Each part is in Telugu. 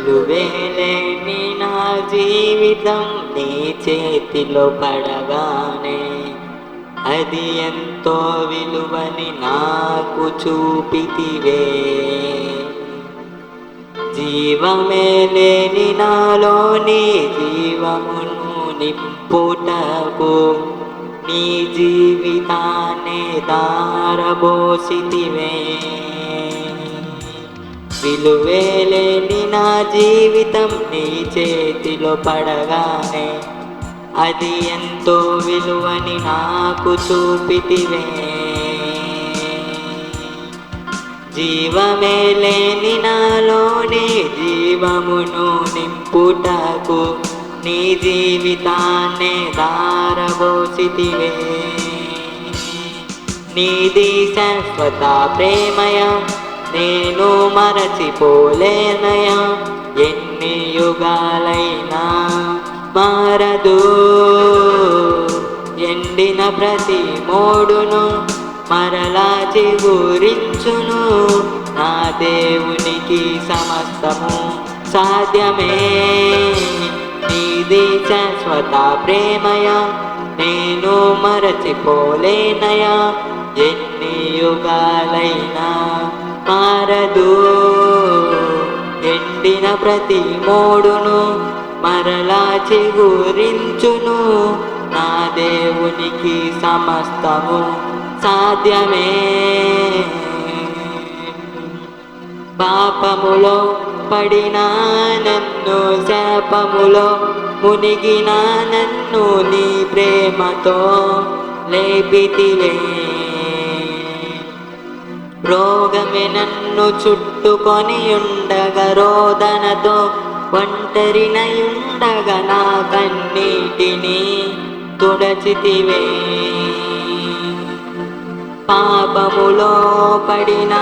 విలువేలేని నా జీవితం నీ చేతిలో పడగానే అది ఎంతో విలువని నాకు చూపితివే. జీవమే లేని నాలోని జీవమును నింపుటకు నీ జీవితాన్నే దారబోసితివే. విలువేలేని నా జీవితం నీ చేతిలో పడగానే అది ఎంతో విలువని నాకు చూపితివే. జీవమే లేని నాలోని జీవమును నింపుటకు నీ జీవితాన్నే దారబోసితివే. నీది శాశ్వత ప్రేమయ నేను మరచిపోలేనయ. ఎన్ని యుగాలైనా మారదు. ఎండిన ప్రతి మోడును మరలా చిగురించును. నా దేవునికి సమస్తము సాధ్యమే. నీది శాశ్వత ప్రేమయ నేను మరచిపోలేనయ. ఎన్ని యుగాలైనా మారదు. ఎండిన ప్రతి మోడును మరలా చిగురించును. నా దేవునికి సమస్తము సాధ్యమే. పాపములో పడిన నన్ను, శాపములో మునిగిన నన్ను నీ ప్రేమతో లేపితివే. రోగమే నన్ను చుట్టుకొని ఉండగా రోదనతో ఒంటరినయుండగా నా కన్నీటిని తుడచితివే. పాపములో పడిన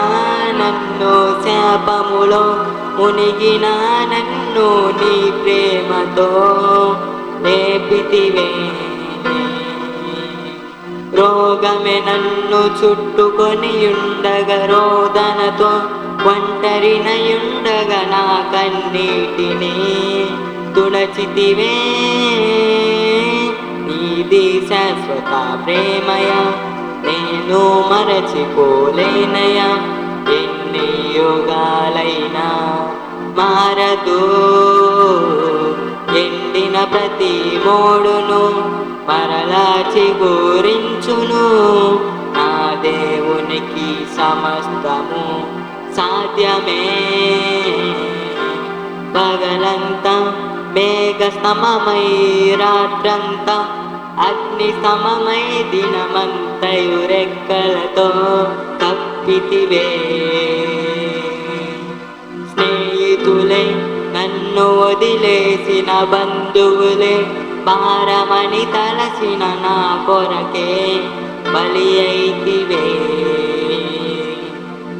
నన్ను, శాపములో మునిగిన నన్ను నీ ప్రేమతో లేపితివే. రోగమే నన్ను చుట్టుకొని ఉండగా రోదనతో ఒంటరినయుండగా నా కన్నీటిని తుడచితివే. నీది శాశ్వత ప్రేమయ నేను మరచిపోలేనయ. ఎన్ని యుగాలైనా మారదు. ఎండిన ప్రతి మోడును మరలా చిగురించును. నా దేవునికి సమస్తము సాధ్యమే. పగలంతా మేఘ సమమై రాత్రంతా అగ్ని సమమై దినమంతయు రెక్కలతో కప్పితివే. స్నేహితులే నన్ను వదిలేసిన బంధువులే భారమని తలసిన నా కొరకే బలి అయితివే.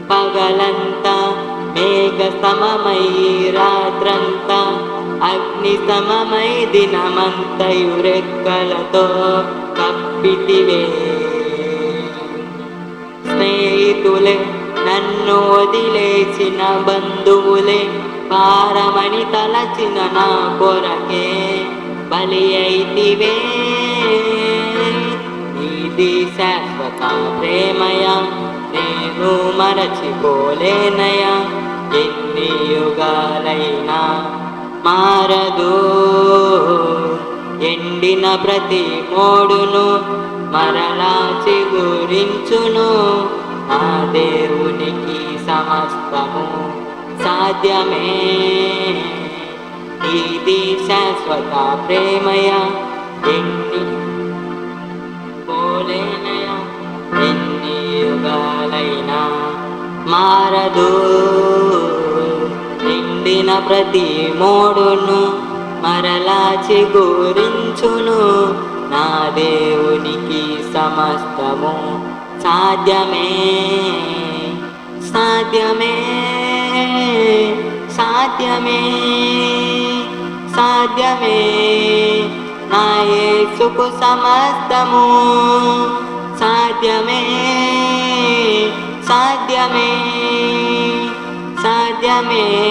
పగలంతా మేఘ సమమై రాత్రంతా అగ్ని సమమై దినమంతయు రెక్కలతో కప్పితివే. స్నేహితులే నన్ను వదిలేసిన బంధువులే భారమని తలచిన నా కొరకే బలి అయితివే. నీది శాశ్వత ప్రేమయ నేను మరచిపోలేనయ. ఎన్ని యుగాలైనా మారదు. ఎండిన ప్రతి మోడును మరలా చిగురించును. నా దేవునికి సమస్తము సాధ్యమే. ఇది శాశ్వత ప్రేమయ ఎన్ని పోలేనయ. ఎన్ని యుగాలైనా మారదు. ఎండిన ప్రతి మోడును మరలా చిగురించును. నా దేవునికి సమస్తము సాధ్యమే. సాధ్యమే సాధ్యమే సాధ్యమే. నా యేసుకు సమస్తము సాధ్యమే. సాధ్యమే సాధ్యమే. సాధ్యమే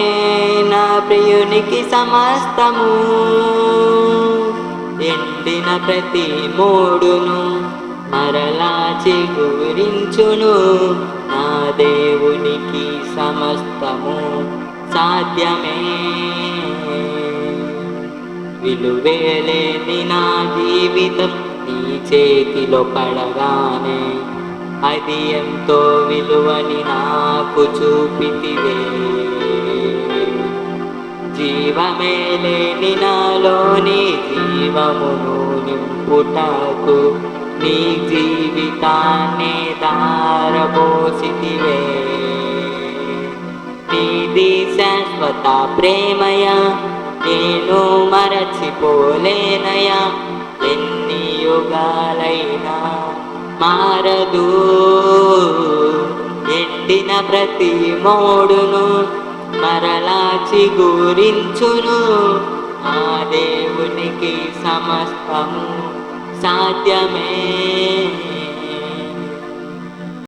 నా ప్రియునికి సమస్తము. ఎండిన ప్రతి మోడును మరలా చిగురించును. నా దేవునికి సమస్తము సాధ్యమే. విలువేలేని నా జీవితం నీ చేతిలో పడగానే అది ఎంతో విలువని నాకు చూపితివే. జీవమే లేని నాలోని జీవమును నింపుటకు నీ జీవితాన్నే దారబోసితివే. నీది శాశ్వత ప్రేమయ నేను మరచిపోలేనయా. ఎన్ని యుగాలైనా మారదు. ఎండిన ప్రతి మోడును మరలా చిగురించును. ఆ దేవునికి సమస్తము సాధ్యమే.